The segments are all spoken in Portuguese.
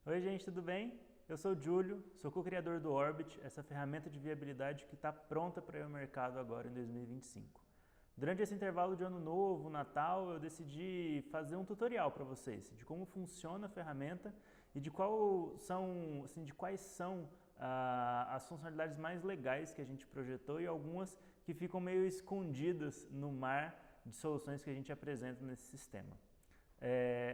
Oi gente, tudo bem? Eu sou o Júlio, sou co-criador do Orbit, essa ferramenta de viabilidade que está pronta para ir ao mercado agora em 2025. Durante esse intervalo de ano novo, Natal, eu decidi fazer um tutorial para vocês de como funciona a ferramenta e de quais são as funcionalidades mais legais que a gente projetou e algumas que ficam meio escondidas no mar de soluções que a gente apresenta nesse sistema.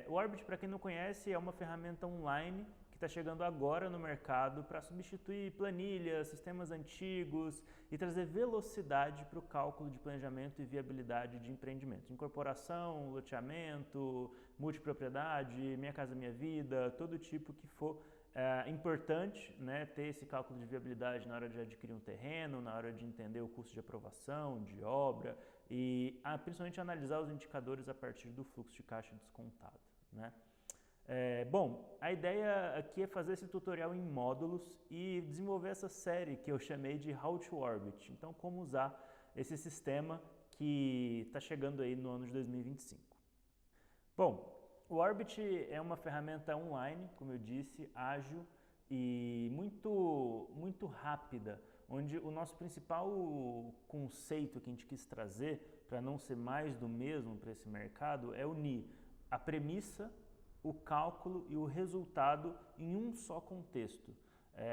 O Orbit, para quem não conhece, é uma ferramenta online que está chegando agora no mercado para substituir planilhas, sistemas antigos e trazer velocidade para o cálculo de planejamento e viabilidade de empreendimentos. Incorporação, loteamento, multipropriedade, Minha Casa Minha Vida, todo tipo que for importante, né, ter esse cálculo de viabilidade na hora de adquirir um terreno, na hora de entender o custo de aprovação, de obra e principalmente analisar os indicadores a partir do fluxo de caixa descontado, né? Bom, a ideia aqui é fazer esse tutorial em módulos e desenvolver essa série que eu chamei de How to Orbit. Então, como usar esse sistema que está chegando aí no ano de 2025. Bom, o Orbit é uma ferramenta online, como eu disse, ágil e muito rápida, onde o nosso principal conceito que a gente quis trazer, para não ser mais do mesmo para esse mercado, é unir a premissa, o cálculo e o resultado em um só contexto.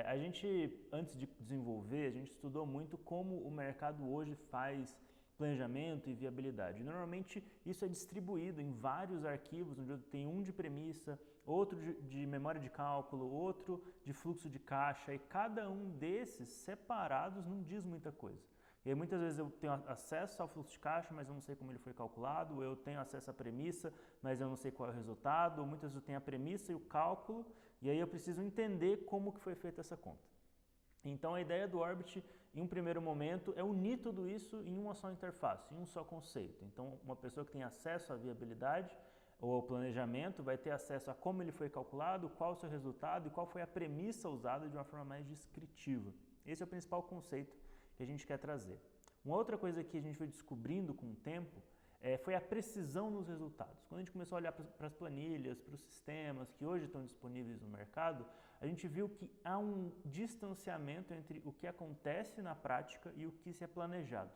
A gente, antes de desenvolver, a gente estudou muito como o mercado hoje faz planejamento e viabilidade. Normalmente isso é distribuído em vários arquivos, onde tem um de premissa, outro de memória de cálculo, outro de fluxo de caixa, e cada um desses separados não diz muita coisa. E aí muitas vezes eu tenho acesso ao fluxo de caixa, mas eu não sei como ele foi calculado, ou eu tenho acesso à premissa, mas eu não sei qual é o resultado, ou muitas vezes eu tenho a premissa e o cálculo, e aí eu preciso entender como que foi feita essa conta. Então a ideia do Orbit, em um primeiro momento, é unir tudo isso em uma só interface, em um só conceito. Então uma pessoa que tem acesso à viabilidade ou ao planejamento vai ter acesso a como ele foi calculado, qual o seu resultado e qual foi a premissa usada de uma forma mais descritiva. Esse é o principal conceito que a gente quer trazer. Uma outra coisa que a gente foi descobrindo com o tempo foi a precisão nos resultados. Quando a gente começou a olhar para as planilhas, para os sistemas que hoje estão disponíveis no mercado, a gente viu que há um distanciamento entre o que acontece na prática e o que se é planejado.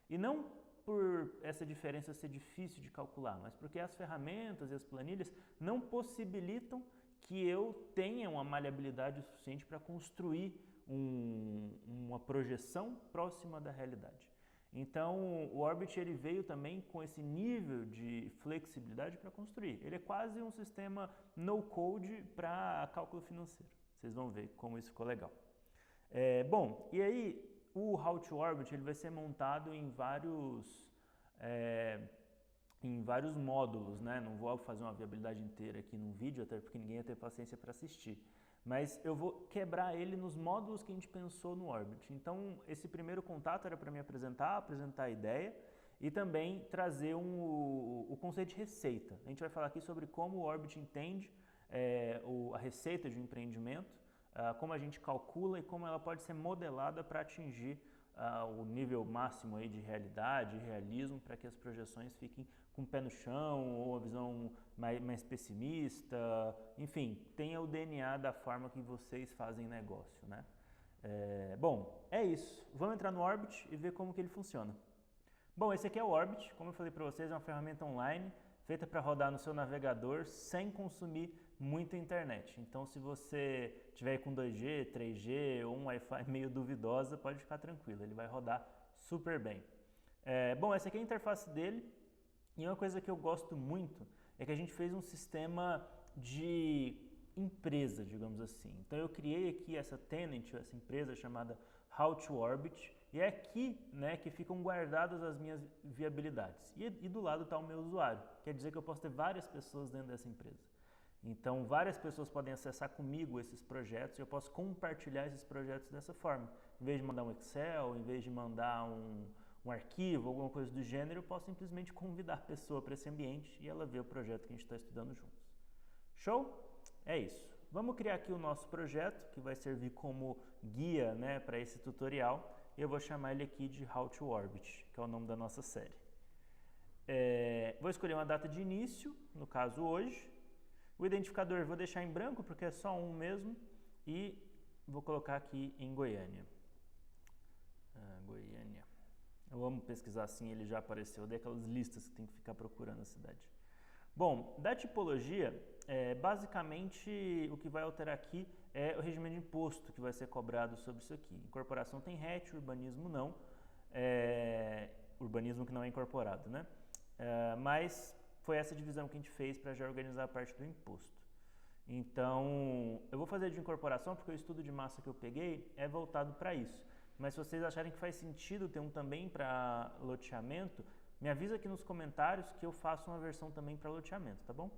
E não por essa diferença ser difícil de calcular, mas porque as ferramentas e as planilhas não possibilitam que eu tenha uma maleabilidade suficiente para construir uma projeção próxima da realidade. Então, o Orbit ele veio também com esse nível de flexibilidade para construir. Ele é quase um sistema no-code para cálculo financeiro. Vocês vão ver como isso ficou legal. Bom, e aí o How to Orbit ele vai ser montado em vários módulos, né? Não vou fazer uma viabilidade inteira aqui num vídeo, até porque ninguém ia ter paciência para assistir. Mas eu vou quebrar ele nos módulos que a gente pensou no Orbit. Então, esse primeiro contato era para me apresentar a ideia e também trazer o conceito de receita. A gente vai falar aqui sobre como o Orbit entende a receita de um empreendimento, como a gente calcula e como ela pode ser modelada para atingir o nível máximo aí de realidade e realismo para que as projeções fiquem com o pé no chão ou a visão mais pessimista, enfim, tenha o DNA da forma que vocês fazem negócio, né? Bom, é isso. Vamos entrar no Orbit e ver como que ele funciona. Bom, esse aqui é o Orbit, como eu falei para vocês, é uma ferramenta online feita para rodar no seu navegador sem consumir muita internet. Então, se você tiver com 2G, 3G ou um Wi-Fi meio duvidosa, pode ficar tranquilo, ele vai rodar super bem. Bom, essa aqui é a interface dele e uma coisa que eu gosto muito é que a gente fez um sistema de empresa, digamos assim. Então eu criei aqui essa tenant, essa empresa chamada How to Orbit, e é aqui, né, que ficam guardadas as minhas viabilidades. E do lado está o meu usuário, quer dizer que eu posso ter várias pessoas dentro dessa empresa. Então várias pessoas podem acessar comigo esses projetos e eu posso compartilhar esses projetos dessa forma. Em vez de mandar um Excel, em vez de mandar um arquivo, alguma coisa do gênero, eu posso simplesmente convidar a pessoa para esse ambiente e ela vê o projeto que a gente está estudando juntos. Show? É isso. Vamos criar aqui o nosso projeto, que vai servir como guia, né, para esse tutorial. E eu vou chamar ele aqui de How to Orbit, que é o nome da nossa série. Vou escolher uma data de início, no caso hoje. O identificador eu vou deixar em branco porque é só um mesmo e vou colocar aqui em Goiânia. Goiânia. Eu amo pesquisar assim, ele já apareceu. Eu dei aquelas listas que tem que ficar procurando a cidade. Bom, da tipologia, basicamente o que vai alterar aqui é o regime de imposto que vai ser cobrado sobre isso aqui. Incorporação tem RET, urbanismo não. Urbanismo que não é incorporado, né? Mas foi essa divisão que a gente fez para já organizar a parte do imposto. Então, eu vou fazer de incorporação porque o estudo de massa que eu peguei é voltado para isso. Mas se vocês acharem que faz sentido ter um também para loteamento, me avisa aqui nos comentários que eu faço uma versão também para loteamento, tá bom?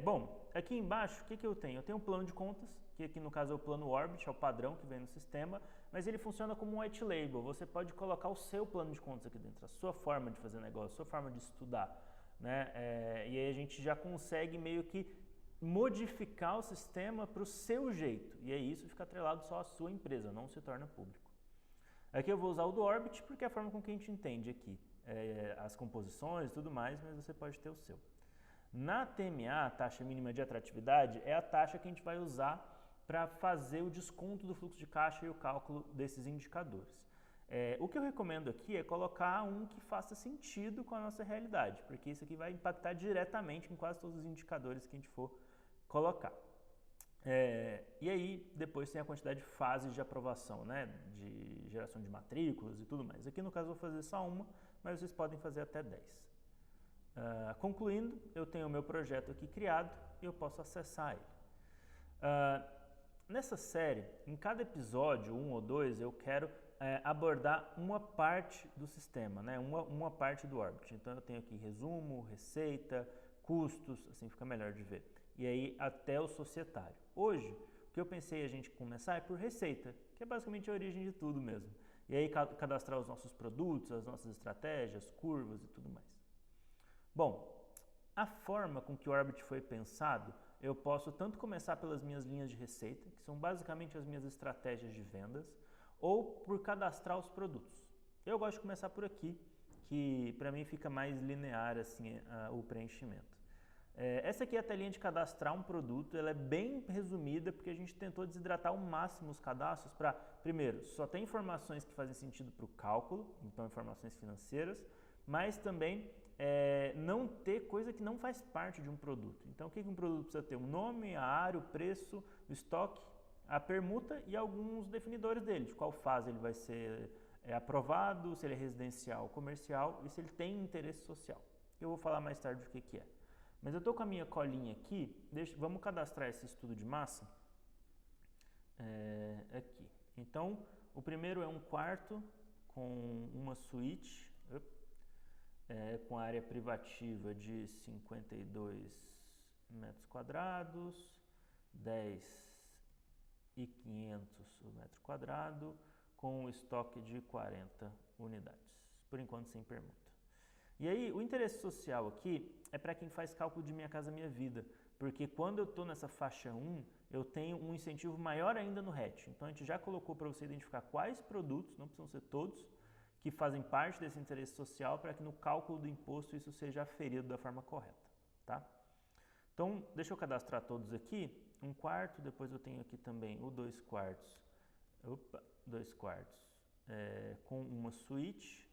Bom, aqui embaixo, o que eu tenho? Eu tenho um plano de contas, que aqui no caso é o plano Orbit, é o padrão que vem no sistema, mas ele funciona como um white label. Você pode colocar o seu plano de contas aqui dentro, a sua forma de fazer negócio, a sua forma de estudar, né? E aí a gente já consegue meio que modificar o sistema para o seu jeito, e aí isso fica atrelado só à sua empresa, não se torna público. Aqui eu vou usar o do Orbit porque é a forma com que a gente entende aqui as composições e tudo mais, mas você pode ter o seu. Na TMA, a taxa mínima de atratividade, é a taxa que a gente vai usar para fazer o desconto do fluxo de caixa e o cálculo desses indicadores. O que eu recomendo aqui é colocar um que faça sentido com a nossa realidade, porque isso aqui vai impactar diretamente em quase todos os indicadores que a gente for colocar. E aí, depois tem a quantidade de fases de aprovação, né, de geração de matrículas e tudo mais. Aqui no caso eu vou fazer só uma, mas vocês podem fazer até 10. Concluindo, eu tenho o meu projeto aqui criado e eu posso acessar ele. Nessa série, em cada episódio, 1 ou 2, eu quero abordar uma parte do sistema, né? uma parte do Orbit. Então eu tenho aqui resumo, receita, custos, assim fica melhor de ver. E aí até o societário. Hoje, o que eu pensei a gente começar é por receita, que é basicamente a origem de tudo mesmo. E aí cadastrar os nossos produtos, as nossas estratégias, curvas e tudo mais. Bom, a forma com que o Orbit foi pensado, eu posso tanto começar pelas minhas linhas de receita, que são basicamente as minhas estratégias de vendas, ou por cadastrar os produtos. Eu gosto de começar por aqui, que para mim fica mais linear assim, o preenchimento. Essa aqui é a telinha de cadastrar um produto, ela é bem resumida porque a gente tentou desidratar ao máximo os cadastros para, primeiro, só ter informações que fazem sentido para o cálculo, então informações financeiras, mas também não ter coisa que não faz parte de um produto. Então o que um produto precisa ter? Um nome, a área, o preço, o estoque, a permuta e alguns definidores dele, de qual fase ele vai ser aprovado, se ele é residencial, comercial e se ele tem interesse social. Eu vou falar mais tarde o que é. Mas eu estou com a minha colinha aqui, vamos cadastrar esse estudo de massa aqui. Então, o primeiro é um quarto com uma suíte, com área privativa de 52 metros quadrados, 10.500 o metro quadrado, com um estoque de 40 unidades, por enquanto sem permuta. E aí, o interesse social aqui é para quem faz cálculo de Minha Casa Minha Vida, porque quando eu estou nessa faixa 1, eu tenho um incentivo maior ainda no RET. Então, a gente já colocou para você identificar quais produtos, não precisam ser todos, que fazem parte desse interesse social para que no cálculo do imposto isso seja aferido da forma correta, tá? Então, deixa eu cadastrar todos aqui. Um quarto, depois eu tenho aqui também o 2 quartos. 2 quartos com uma suíte.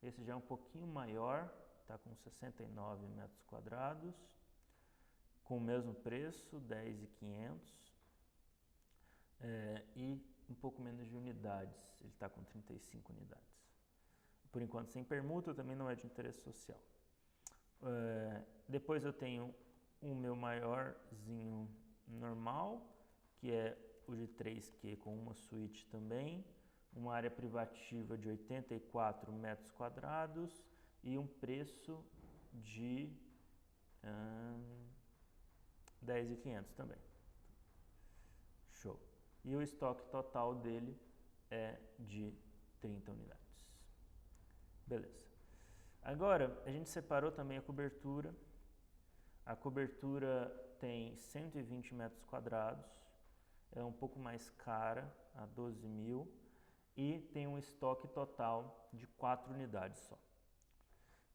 Esse já é um pouquinho maior, está com 69 metros quadrados, com o mesmo preço, 10.500, e um pouco menos de unidades, ele está com 35 unidades. Por enquanto sem permuta, também não é de interesse social. Depois eu tenho o meu maiorzinho normal, que é o de 3Q com uma suíte também, uma área privativa de 84 metros quadrados e um preço de 10.500 também. Show. E o estoque total dele é de 30 unidades. Beleza. Agora, a gente separou também a cobertura. A cobertura tem 120 metros quadrados, é um pouco mais cara, a 12 mil. E tem um estoque total de 4 unidades só.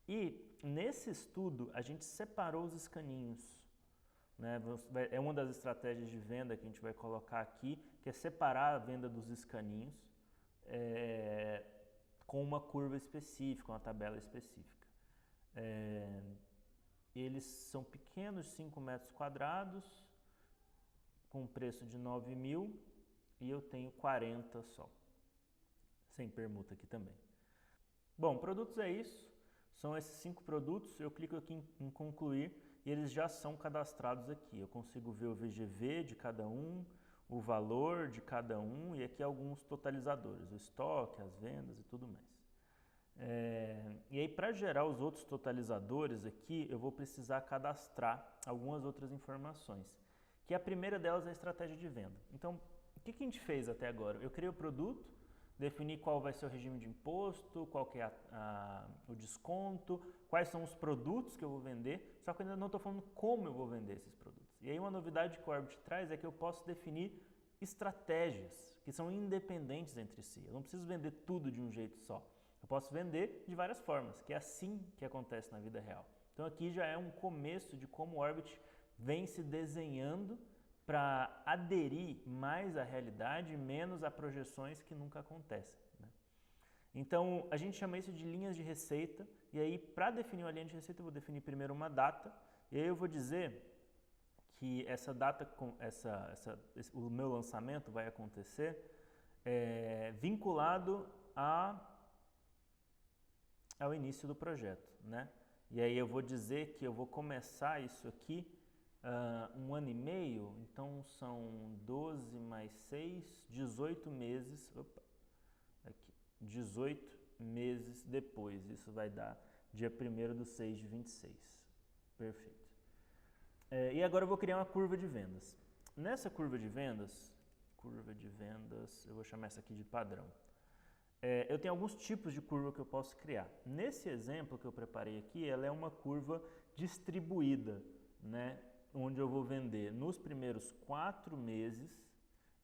E nesse estudo a gente separou os escaninhos. né? É uma das estratégias de venda que a gente vai colocar aqui, que é separar a venda dos escaninhos com uma curva específica, uma tabela específica. Eles são pequenos, 5 metros quadrados, com preço de 9 mil, e eu tenho 40 só, sem permuta aqui também. Bom, produtos é isso, são esses 5 produtos, eu clico aqui em concluir e eles já são cadastrados aqui. Eu consigo ver o VGV de cada um, o valor de cada um e aqui alguns totalizadores, o estoque, as vendas e tudo mais. E aí, para gerar os outros totalizadores aqui, eu vou precisar cadastrar algumas outras informações, que a primeira delas é a estratégia de venda. Então, o que a gente fez até agora? Eu criei o produto, defini qual vai ser o regime de imposto, qual que é o desconto, quais são os produtos que eu vou vender, só que eu ainda não estou falando como eu vou vender esses produtos. E aí uma novidade que o Orbit traz é que eu posso definir estratégias que são independentes entre si. Eu não preciso vender tudo de um jeito só. Eu posso vender de várias formas, que é assim que acontece na vida real. Então aqui já é um começo de como o Orbit vem se desenhando para aderir mais à realidade e menos a projeções que nunca acontecem, né? Então, a gente chama isso de linhas de receita, e aí, para definir uma linha de receita, eu vou definir primeiro uma data, e aí eu vou dizer que essa data, o meu lançamento vai acontecer vinculado ao início do projeto, né? E aí eu vou dizer que eu vou começar isso aqui 1 ano e meio, então são 12 mais 6, 18 meses, 18 meses depois, isso vai dar dia 1º/6/26, perfeito. E agora eu vou criar uma curva de vendas. Nessa curva de vendas, eu vou chamar essa aqui de padrão. Eu tenho alguns tipos de curva que eu posso criar. Nesse exemplo que eu preparei aqui, ela é uma curva distribuída, né? Onde eu vou vender nos primeiros 4 meses,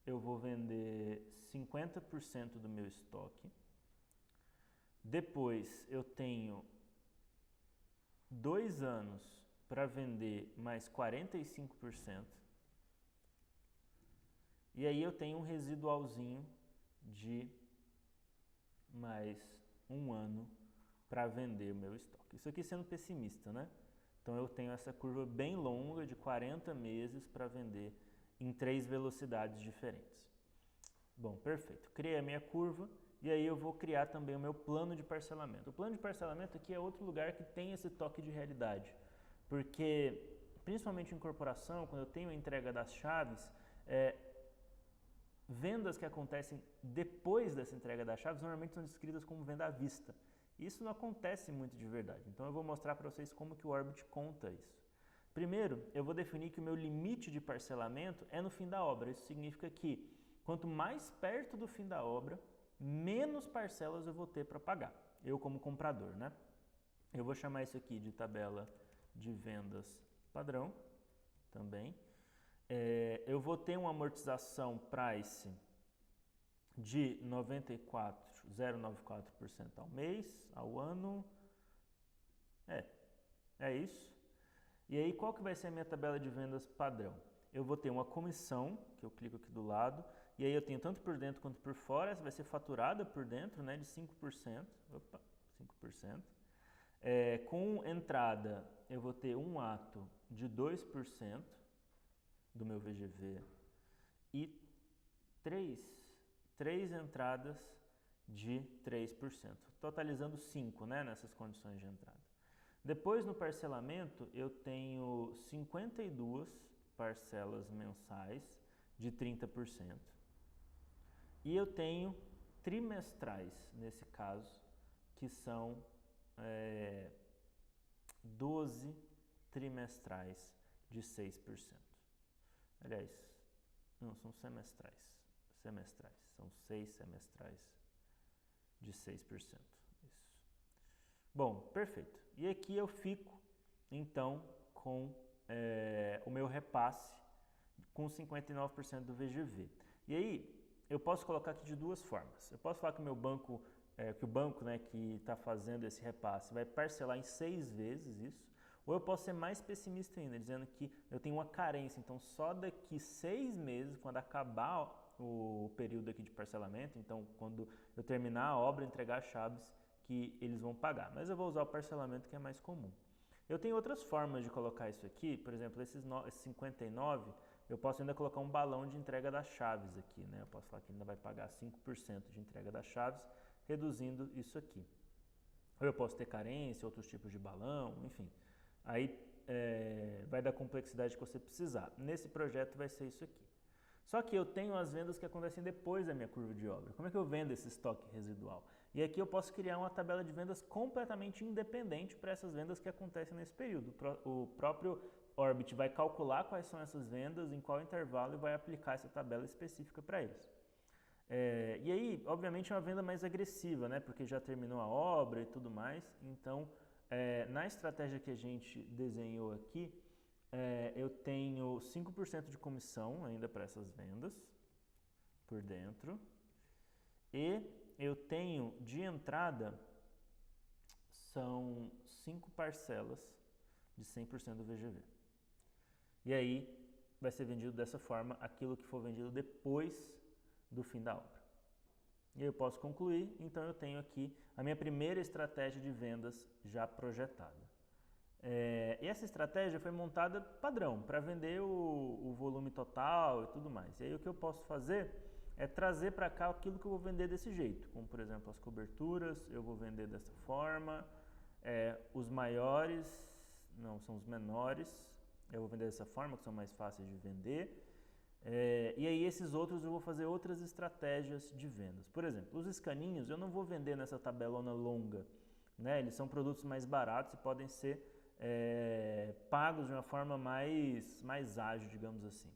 eu vou vender 50% do meu estoque. Depois eu tenho 2 anos para vender mais 45%. E aí eu tenho um residualzinho de mais 1 ano para vender o meu estoque. Isso aqui sendo pessimista, né? Então eu tenho essa curva bem longa de 40 meses para vender em 3 velocidades diferentes. Bom, perfeito. Criei a minha curva e aí eu vou criar também o meu plano de parcelamento. O plano de parcelamento aqui é outro lugar que tem esse toque de realidade, porque principalmente em corporação, quando eu tenho a entrega das chaves, vendas que acontecem depois dessa entrega das chaves normalmente são descritas como venda à vista. Isso não acontece muito de verdade, então eu vou mostrar para vocês como que o Orbit conta isso. Primeiro, eu vou definir que o meu limite de parcelamento é no fim da obra. Isso significa que quanto mais perto do fim da obra, menos parcelas eu vou ter para pagar, eu como comprador, né? Eu vou chamar isso aqui de tabela de vendas padrão também. Eu vou ter uma amortização price de 0,94% ao mês, ao ano. É isso. E aí, qual que vai ser a minha tabela de vendas padrão? Eu vou ter uma comissão, que eu clico aqui do lado, e aí eu tenho tanto por dentro quanto por fora, essa vai ser faturada por dentro, né, de 5%. 5%. Com entrada, eu vou ter um ato de 2% do meu VGV e três entradas de 3%, totalizando 5, né, nessas condições de entrada. Depois, no parcelamento, eu tenho 52 parcelas mensais de 30%. E eu tenho trimestrais, nesse caso, que são 12 trimestrais de 6%. Aliás, não, são semestrais. São 6 semestrais de 6%. Isso. Bom, perfeito. E aqui eu fico, então, com o meu repasse com 59% do VGV. E aí, eu posso colocar aqui de duas formas. Eu posso falar que o meu banco, que o banco, né, que está fazendo esse repasse vai parcelar em 6 vezes isso, Ou eu posso ser mais pessimista ainda, dizendo que eu tenho uma carência, então só daqui 6 meses, quando acabar o período aqui de parcelamento, então quando eu terminar a obra, entregar as chaves, que eles vão pagar. Mas eu vou usar o parcelamento que é mais comum. Eu tenho outras formas de colocar isso aqui, por exemplo, esses 59, eu posso ainda colocar um balão de entrega das chaves aqui, né? Eu posso falar que ainda vai pagar 5% de entrega das chaves, reduzindo isso aqui. Ou eu posso ter carência, outros tipos de balão, enfim. Aí vai da complexidade que você precisar. Nesse projeto vai ser isso aqui. Só que eu tenho as vendas que acontecem depois da minha curva de obra. Como é que eu vendo esse estoque residual? E aqui eu posso criar uma tabela de vendas completamente independente para essas vendas que acontecem nesse período. O próprio Orbit vai calcular quais são essas vendas, em qual intervalo e vai aplicar essa tabela específica para eles. E aí, obviamente, é uma venda mais agressiva, né? Porque já terminou a obra e tudo mais. Então, na estratégia que a gente desenhou aqui, eu tenho 5% de comissão ainda para essas vendas por dentro. E eu tenho de entrada, são 5 parcelas de 100% do VGV. E aí vai ser vendido dessa forma aquilo que for vendido depois do fim da obra. E eu posso concluir, então eu tenho aqui a minha primeira estratégia de vendas já projetada. E essa estratégia foi montada padrão, para vender o volume total e tudo mais. E aí o que eu posso fazer é trazer para cá aquilo que eu vou vender desse jeito, como por exemplo as coberturas, eu vou vender dessa forma, os maiores, não, são os menores, eu vou vender dessa forma, que são mais fáceis de vender. E aí esses outros eu vou fazer outras estratégias de vendas. Por exemplo, os escaninhos eu não vou vender nessa tabelona longa, né? Eles são produtos mais baratos e podem ser pagos de uma forma mais ágil, digamos assim.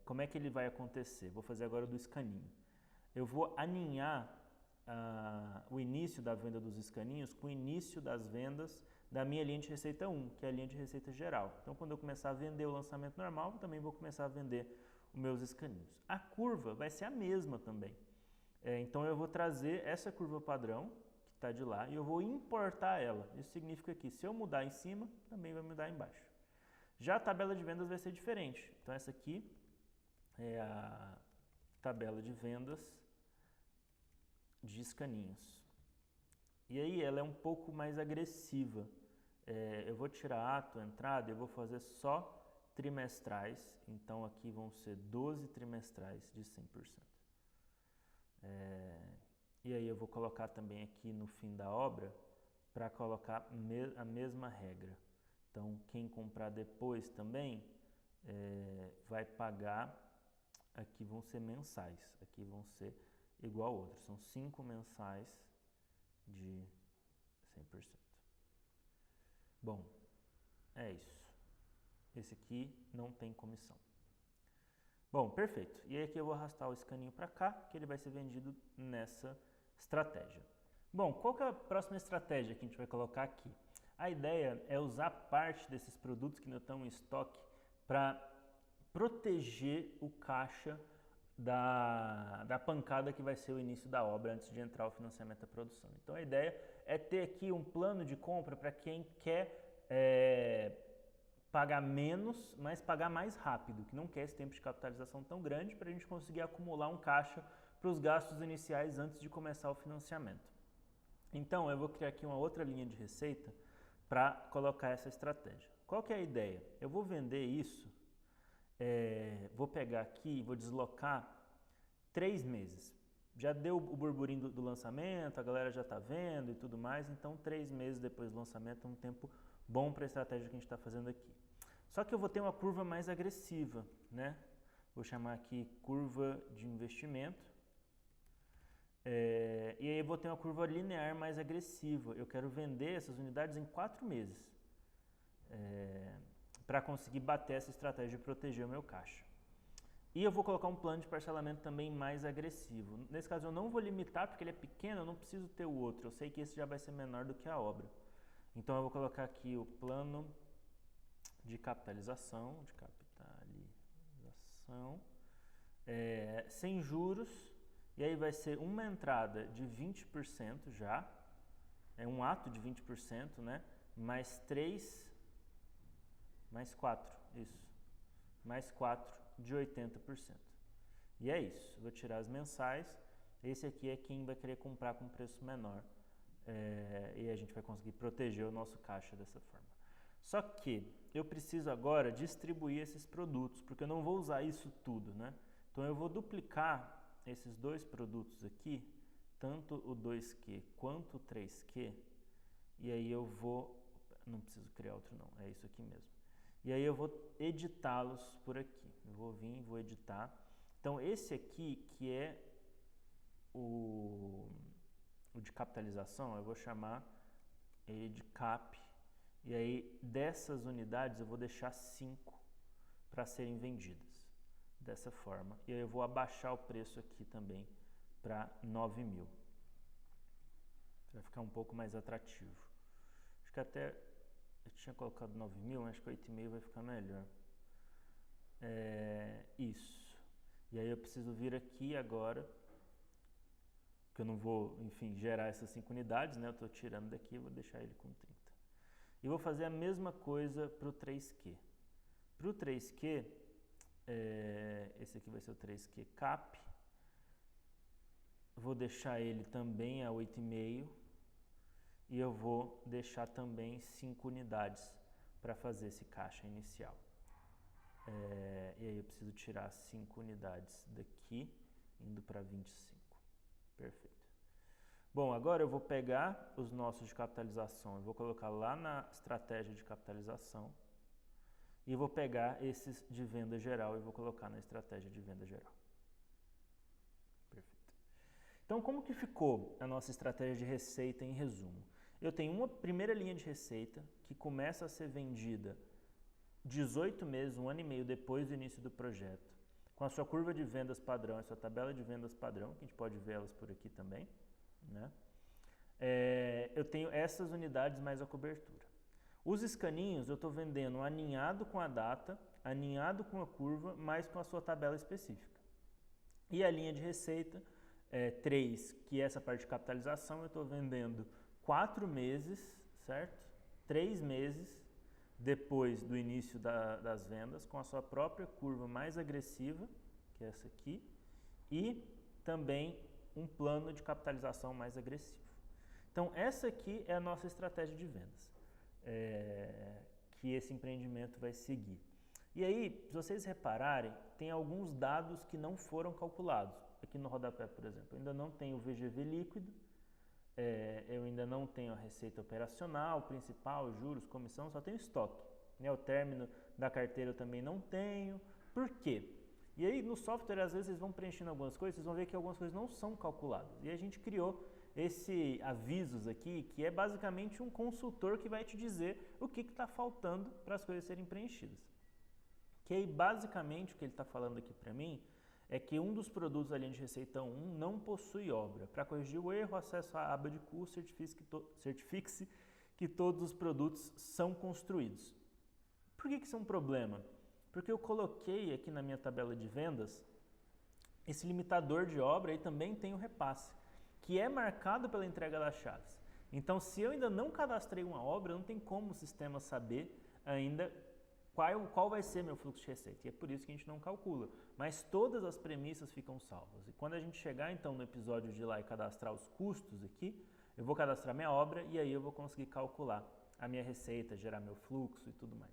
Como é que ele vai acontecer? Vou fazer agora do escaninho. Eu vou aninhar o início da venda dos escaninhos com o início das vendas da minha linha de receita 1, que é a linha de receita geral. Então, quando eu começar a vender o lançamento normal, eu também vou começar a vender os meus escaninhos. A curva vai ser a mesma também. Então, eu vou trazer essa curva padrão, que está de lá, e eu vou importar ela. Isso significa que se eu mudar em cima, também vai mudar embaixo. Já a tabela de vendas vai ser diferente. Então, essa aqui é a tabela de vendas de escaninhos. E aí ela é um pouco mais agressiva. Eu vou tirar ato, entrada, eu vou fazer só trimestrais. Então aqui vão ser 12 trimestrais de 100%. E aí eu vou colocar também aqui no fim da obra para colocar a mesma regra. Então quem comprar depois também vai pagar, aqui vão ser mensais, aqui vão ser igual a outros, são 5 mensais de 100%. Bom, é isso. Esse aqui não tem comissão. Bom, perfeito. E aí aqui eu vou arrastar o escaninho para cá, que ele vai ser vendido nessa estratégia. Bom, qual que é a próxima estratégia que a gente vai colocar aqui? A ideia é usar parte desses produtos que ainda estão em estoque para proteger o caixa da pancada que vai ser o início da obra antes de entrar o financiamento da produção. Então a ideia é ter aqui um plano de compra para quem quer pagar menos, mas pagar mais rápido, que não quer esse tempo de capitalização tão grande para a gente conseguir acumular um caixa para os gastos iniciais antes de começar o financiamento. Então eu vou criar aqui uma outra linha de receita para colocar essa estratégia. Qual que é a ideia? Eu vou vender isso, vou pegar aqui e vou deslocar 3 meses. Já deu o burburinho do lançamento, a galera já está vendo e tudo mais, então 3 meses depois do lançamento é um tempo bom para a estratégia que a gente está fazendo aqui. Só que eu vou ter uma curva mais agressiva, né? Vou chamar aqui curva de investimento. E aí eu vou ter uma curva linear mais agressiva. Eu quero vender essas unidades em 4 meses. Para conseguir bater essa estratégia de proteger o meu caixa. E eu vou colocar um plano de parcelamento também mais agressivo. Nesse caso eu não vou limitar porque ele é pequeno, eu não preciso ter o outro. Eu sei que esse já vai ser menor do que a obra. Então eu vou colocar aqui o plano de capitalização, sem juros, e aí vai ser uma entrada de 20% já, é um ato de 20%, né? mais 3, mais 4, isso, mais 4 de 80%. E é isso, vou tirar as mensais, esse aqui é quem vai querer comprar com preço menor, e a gente vai conseguir proteger o nosso caixa dessa forma. Só que eu preciso agora distribuir esses produtos, porque eu não vou usar isso tudo, né? Então eu vou duplicar esses dois produtos aqui, tanto o 2Q quanto o 3Q, e aí eu vou, não preciso criar outro não, é isso aqui mesmo. E aí eu vou editá-los por aqui, eu vou vir e vou editar. Então esse aqui, que é o de capitalização, eu vou chamar ele de cap, e aí dessas unidades eu vou deixar 5 para serem vendidas, dessa forma. E aí eu vou abaixar o preço aqui também para 9.000. Vai ficar um pouco mais atrativo. Acho que até eu tinha colocado 9.000, acho que 8.500 vai ficar melhor. Isso. E aí eu preciso vir aqui agora, porque eu não vou, enfim, gerar essas 5 unidades, né? Eu estou tirando daqui e vou deixar ele com 30. E vou fazer a mesma coisa para o 3Q. Para o 3Q, esse aqui vai ser o 3Q cap. Vou deixar ele também a 8,5 e eu vou deixar também 5 unidades para fazer esse caixa inicial. E aí eu preciso tirar 5 unidades daqui, indo para 25. Perfeito. Bom, agora eu vou pegar os nossos de capitalização, eu vou colocar lá na estratégia de capitalização e vou pegar esses de venda geral e vou colocar na estratégia de venda geral. Perfeito. Então, como que ficou a nossa estratégia de receita em resumo? Eu tenho uma primeira linha de receita que começa a ser vendida 18 meses, 1 ano e meio depois do início do projeto, com a sua curva de vendas padrão, a sua tabela de vendas padrão, que a gente pode ver elas por aqui também, né? Eu tenho essas unidades mais a cobertura. Os escaninhos eu estou vendendo aninhado com a data, aninhado com a curva, mais com a sua tabela específica. E a linha de receita 3, que é essa parte de capitalização, eu estou vendendo 4 meses, certo? 3 meses depois do início das vendas, com a sua própria curva mais agressiva, que é essa aqui, e também um plano de capitalização mais agressivo. Então, essa aqui é a nossa estratégia de vendas, que esse empreendimento vai seguir. E aí, se vocês repararem, tem alguns dados que não foram calculados. Aqui no rodapé, por exemplo, eu ainda não tenho o VGV líquido, eu ainda não tenho a receita operacional, principal, juros, comissão, só tenho estoque. Né? O término da carteira eu também não tenho. Por quê? E aí no software, às vezes, vocês vão preenchendo algumas coisas, vocês vão ver que algumas coisas não são calculadas. E a gente criou esse avisos aqui, que é basicamente um consultor que vai te dizer o que está faltando para as coisas serem preenchidas. Que aí, basicamente, o que ele está falando aqui para mim é que um dos produtos da linha de receita 1 não possui obra. Para corrigir o erro, acesso à aba de custo, certifique-se que todos os produtos são construídos. Por que isso é um problema? Porque eu coloquei aqui na minha tabela de vendas esse limitador de obra e também tem o repasse, que é marcado pela entrega das chaves. Então, se eu ainda não cadastrei uma obra, não tem como o sistema saber ainda qual vai ser meu fluxo de receita. E é por isso que a gente não calcula. Mas todas as premissas ficam salvas. E quando a gente chegar, então, no episódio de ir lá e cadastrar os custos aqui, eu vou cadastrar minha obra e aí eu vou conseguir calcular a minha receita, gerar meu fluxo e tudo mais.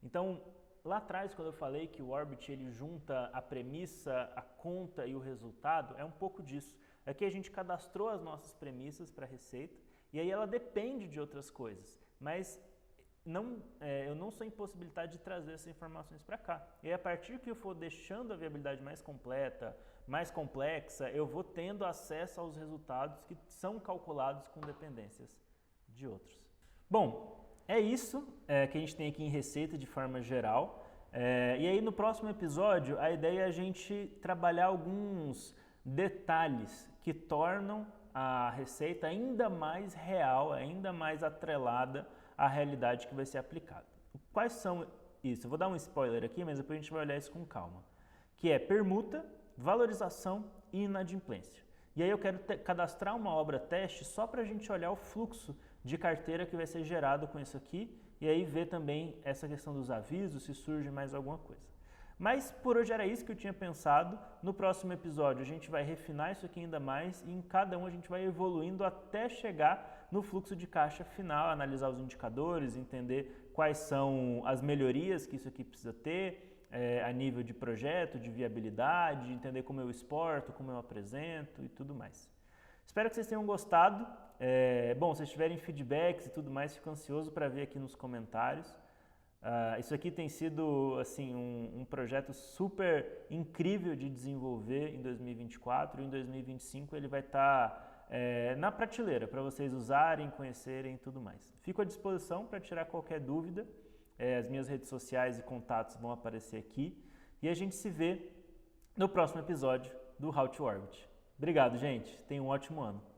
Então, lá atrás, quando eu falei que o Orbit ele junta a premissa, a conta e o resultado, é um pouco disso. Aqui a gente cadastrou as nossas premissas para a receita e aí ela depende de outras coisas, mas eu não sou impossibilitado de trazer essas informações para cá. E a partir que eu for deixando a viabilidade mais completa, mais complexa, eu vou tendo acesso aos resultados que são calculados com dependências de outros. Bom, é isso que a gente tem aqui em receita de forma geral. E aí no próximo episódio a ideia é a gente trabalhar alguns detalhes que tornam a receita ainda mais real, ainda mais atrelada à realidade que vai ser aplicada. Quais são isso? Eu vou dar um spoiler aqui, mas depois a gente vai olhar isso com calma. Que é permuta, valorização e inadimplência. E aí eu quero cadastrar uma obra teste só para a gente olhar o fluxo de carteira que vai ser gerado com isso aqui, e aí ver também essa questão dos avisos, se surge mais alguma coisa. Mas por hoje era isso que eu tinha pensado. No próximo episódio a gente vai refinar isso aqui ainda mais e em cada um a gente vai evoluindo até chegar no fluxo de caixa final, analisar os indicadores, entender quais são as melhorias que isso aqui precisa ter a nível de projeto, de viabilidade, entender como eu exporto, como eu apresento e tudo mais. Espero que vocês tenham gostado. Bom, se vocês tiverem feedbacks e tudo mais, fico ansioso para ver aqui nos comentários. Isso aqui tem sido assim, um projeto super incrível de desenvolver em 2024 e em 2025 ele vai estar na prateleira para vocês usarem, conhecerem e tudo mais. Fico à disposição para tirar qualquer dúvida, as minhas redes sociais e contatos vão aparecer aqui e a gente se vê no próximo episódio do How to Orbit. Obrigado, gente. Tenham um ótimo ano.